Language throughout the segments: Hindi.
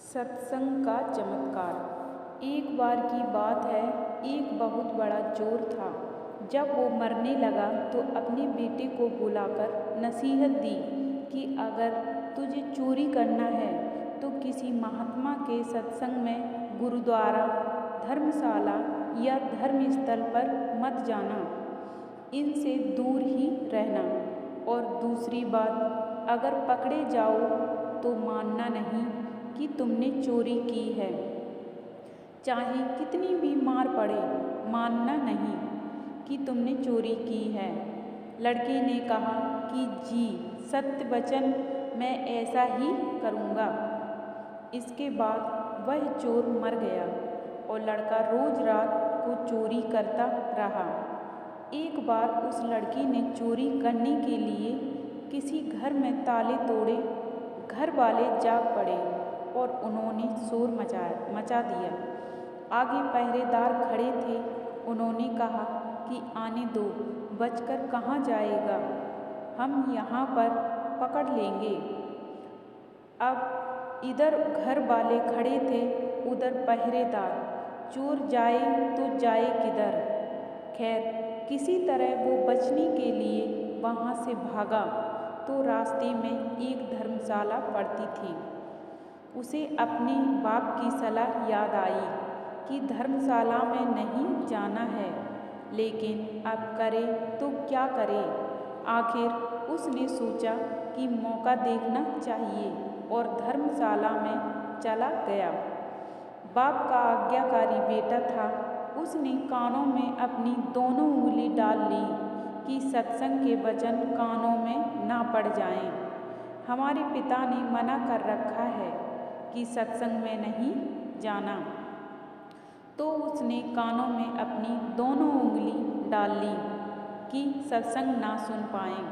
सत्संग का चमत्कार। एक बार की बात है, एक बहुत बड़ा चोर था। जब वो मरने लगा तो अपने बेटे को बुलाकर नसीहत दी कि अगर तुझे चोरी करना है तो किसी महात्मा के सत्संग में गुरुद्वारा, धर्मशाला या धर्म स्थल पर मत जाना, इनसे दूर ही रहना। और दूसरी बात, अगर पकड़े जाओ तो मानना नहीं कि तुमने चोरी की है, चाहे कितनी भी मार पड़े, मानना नहीं कि तुमने चोरी की है। लड़के ने कहा कि जी, सत्य वचन, मैं ऐसा ही करूँगा। इसके बाद वह चोर मर गया और लड़का रोज रात को चोरी करता रहा। एक बार उस लड़के ने चोरी करने के लिए किसी घर में ताले तोड़े। घर वाले जाग पड़े और उन्होंने शोर मचा दिया। आगे पहरेदार खड़े थे। उन्होंने कहा कि आने दो, बचकर कहाँ जाएगा, हम यहाँ पर पकड़ लेंगे। अब इधर घर वाले खड़े थे, उधर पहरेदार। चोर जाए तो जाए किधर। खैर, किसी तरह वो बचने के लिए वहाँ से भागा तो रास्ते में एक धर्मशाला पड़ती थी। उसे अपने बाप की सलाह याद आई कि धर्मशाला में नहीं जाना है, लेकिन अब करे तो क्या करे। आखिर उसने सोचा कि मौका देखना चाहिए और धर्मशाला में चला गया। बाप का आज्ञाकारी बेटा था। उसने कानों में अपनी दोनों उंगली डाल ली कि सत्संग के वचन कानों में ना पड़ जाएं। हमारे पिता ने मना कर रखा है कि सत्संग में नहीं जाना। तो उसने कानों में अपनी दोनों उंगली डाल ली कि सत्संग ना सुन पाएं।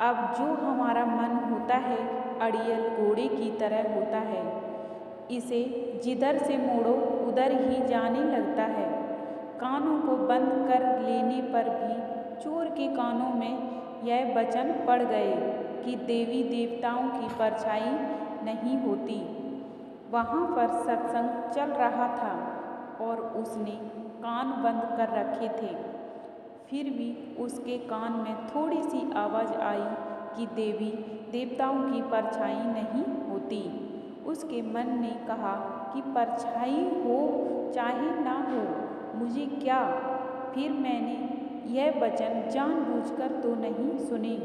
अब जो हमारा मन होता है, अड़ियल घोड़े की तरह होता है। इसे जिधर से मोड़ो उधर ही जाने लगता है। कानों को बंद कर लेने पर भी चोर के कानों में यह वचन पड़ गए कि देवी देवताओं की परछाई नहीं होती। वहाँ पर सत्संग चल रहा था और उसने कान बंद कर रखे थे। फिर भी उसके कान में थोड़ी सी आवाज़ आई कि देवी देवताओं की परछाई नहीं होती। उसके मन ने कहा कि परछाई हो चाहे ना हो, मुझे क्या। फिर मैंने यह वचन जानबूझकर तो नहीं सुने,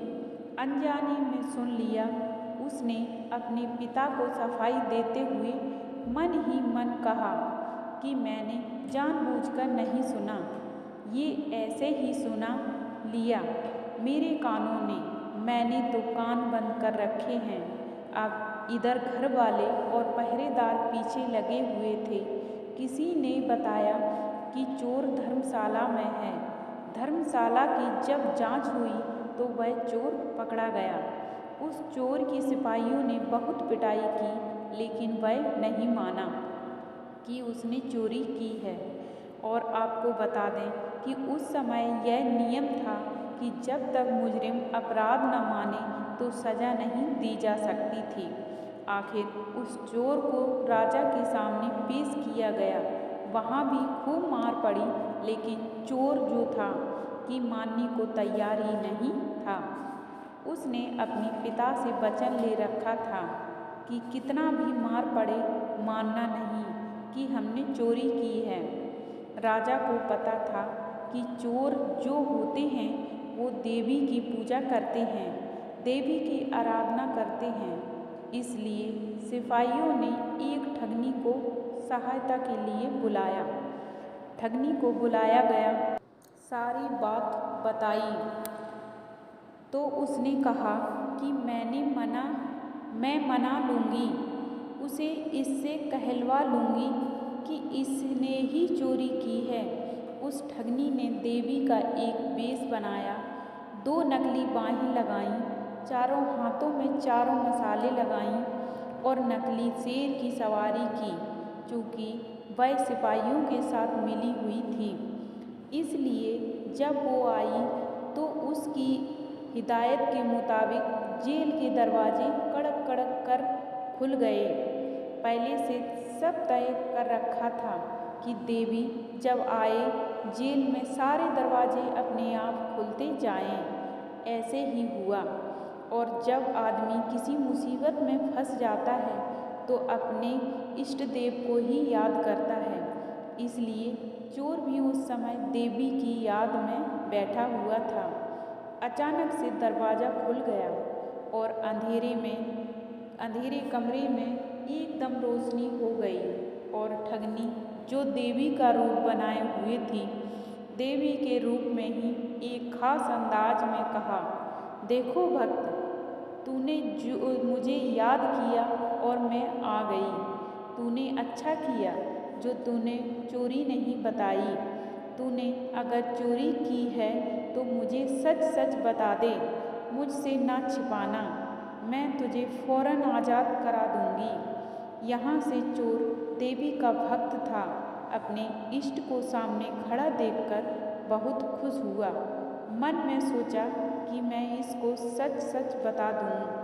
अनजाने में सुन लिया। उसने अपने पिता को सफाई देते हुए मन ही मन कहा कि मैंने जानबूझकर नहीं सुना, ये ऐसे ही सुना लिया मेरे कानों ने। मैंने तो कान बंद कर रखे हैं। अब इधर घर वाले और पहरेदार पीछे लगे हुए थे। किसी ने बताया कि चोर धर्मशाला में है। धर्मशाला की जब जांच हुई तो वह चोर पकड़ा गया। उस चोर की सिपाहियों ने बहुत पिटाई की, लेकिन वह नहीं माना कि उसने चोरी की है। और आपको बता दें कि उस समय यह नियम था कि जब तक मुजरिम अपराध न माने तो सज़ा नहीं दी जा सकती थी। आखिर उस चोर को राजा के सामने पेश किया गया। वहाँ भी खूब मार पड़ी, लेकिन चोर जो था कि मानने को तैयार ही नहीं था। उसने अपने पिता से वचन ले रखा था कि कितना भी मार पड़े, मानना नहीं कि हमने चोरी की है। राजा को पता था कि चोर जो होते हैं वो देवी की पूजा करते हैं, देवी की आराधना करते हैं। इसलिए सिपाहियों ने एक ठगनी को सहायता के लिए बुलाया। ठगनी को बुलाया गया, सारी बात बताई तो उसने कहा कि मैं मना लूँगी, उसे इससे कहलवा लूँगी कि इसने ही चोरी की है। उस ठगनी ने देवी का एक वेश बनाया, 2 नकली बाहें लगाईं, चारों हाथों में चारों मसाले लगाईं और नकली शेर की सवारी की। चूँकि वह सिपाहियों के साथ मिली हुई थी, इसलिए जब वो आई तो उसकी हिदायत के मुताबिक जेल के दरवाजे कड़क कड़क कर खुल गए। पहले से सब तय कर रखा था कि देवी जब आए जेल में सारे दरवाजे अपने आप खुलते जाएं। ऐसे ही हुआ। और जब आदमी किसी मुसीबत में फंस जाता है तो अपने इष्ट देव को ही याद करता है। इसलिए चोर भी उस समय देवी की याद में बैठा हुआ था। अचानक से दरवाज़ा खुल गया और अंधेरे कमरे में एकदम रोशनी हो गई और ठगनी जो देवी का रूप बनाए हुए थी, देवी के रूप में ही एक खास अंदाज में कहा, देखो भक्त, तूने जो मुझे याद किया और मैं आ गई। तूने अच्छा किया जो तूने चोरी नहीं बताई। तूने अगर चोरी की है तो मुझे सच सच बता दे, मुझसे ना छिपाना। मैं तुझे फौरन आज़ाद करा दूंगी। यहाँ से चोर देवी का भक्त था। अपने इष्ट को सामने खड़ा देखकर बहुत खुश हुआ। मन में सोचा कि मैं इसको सच सच बता दूँ।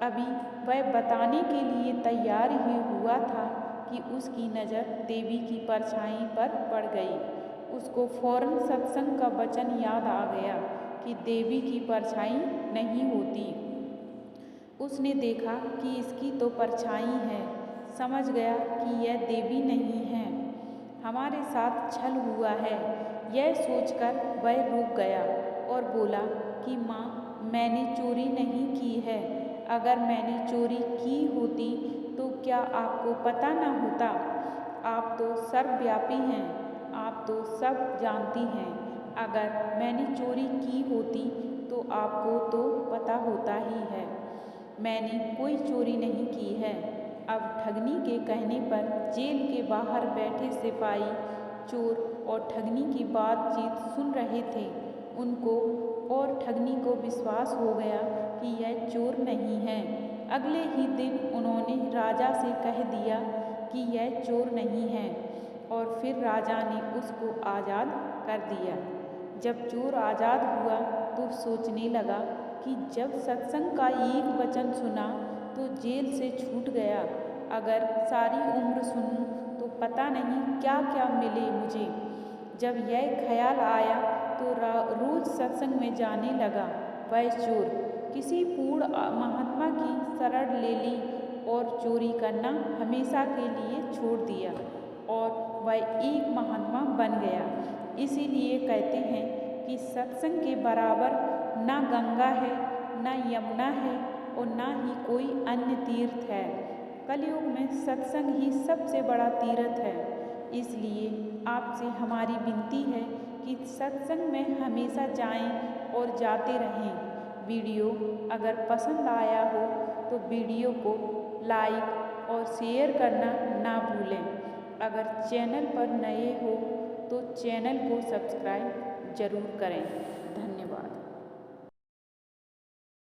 अभी वह बताने के लिए तैयार ही हुआ था कि उसकी नज़र देवी की परछाई पर पड़ गई। उसको फौरन सत्संग का वचन याद आ गया कि देवी की परछाई नहीं होती। उसने देखा कि इसकी तो परछाई है। समझ गया कि यह देवी नहीं है, हमारे साथ छल हुआ है। यह सोचकर वह रुक गया और बोला कि माँ, मैंने चोरी नहीं की है। अगर मैंने चोरी की होती तो क्या आपको पता न होता? आप तो सर्वव्यापी हैं, आप तो सब जानती हैं। अगर मैंने चोरी की होती तो आपको तो पता होता ही है। मैंने कोई चोरी नहीं की है। अब ठगनी के कहने पर जेल के बाहर बैठे सिपाही चोर और ठगनी की बातचीत सुन रहे थे। उनको और ठगनी को विश्वास हो गया कि यह चोर नहीं है। अगले ही दिन उन्होंने राजा से कह दिया कि यह चोर नहीं है और फिर राजा ने उसको आज़ाद कर दिया। जब चोर आज़ाद हुआ तो सोचने लगा कि जब सत्संग का एक वचन सुना तो जेल से छूट गया। अगर सारी उम्र सुनूं तो पता नहीं क्या क्या मिले मुझे। जब यह ख्याल आया तो रोज सत्संग में जाने लगा। वह चोर किसी पूर्ण महात्मा की शरण ले ली और चोरी करना हमेशा के लिए छोड़ दिया और वह एक महात्मा बन गया। इसीलिए कहते हैं कि सत्संग के बराबर ना गंगा है, ना यमुना है और ना ही कोई अन्य तीर्थ है। कलयुग में सत्संग ही सबसे बड़ा तीर्थ है। इसलिए आपसे हमारी विनती है कि सत्संग में हमेशा जाएं और जाते रहें। वीडियो अगर पसंद आया हो तो वीडियो को लाइक और शेयर करना ना भूलें। अगर चैनल पर नए हो तो चैनल को सब्सक्राइब ज़रूर करें। धन्यवाद।